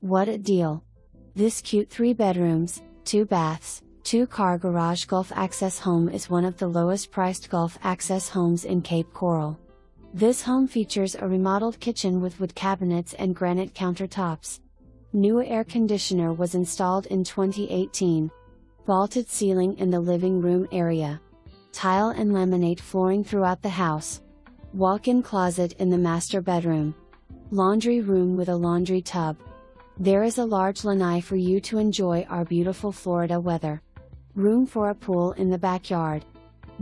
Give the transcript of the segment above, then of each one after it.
What a deal! This cute 3 bedrooms, 2 baths, 2-car garage Gulf Access home is one of the lowest priced Gulf Access homes in Cape Coral. This home features a remodeled kitchen with wood cabinets and granite countertops. New air conditioner was installed in 2018. Vaulted ceiling in the living room area. Tile and laminate flooring throughout the house. Walk-in closet in the master bedroom. Laundry room with a laundry tub. There is a large lanai for you to enjoy our beautiful Florida weather. Room for a pool in the backyard.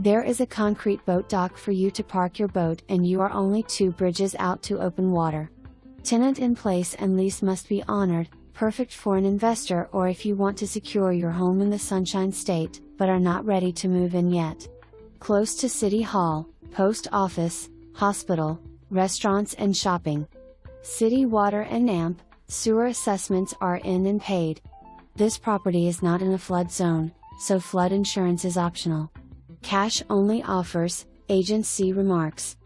There is a concrete boat dock for you to park your boat, and you are only 2 bridges out to open water. Tenant in place and lease must be honored, perfect for an investor or if you want to secure your home in the Sunshine State, but are not ready to move in yet. Close to City Hall, post office, hospital, restaurants and shopping. City water and AMP, sewer assessments are in and paid. This property is not in a flood zone, so flood insurance is optional. Cash only offers, agency remarks.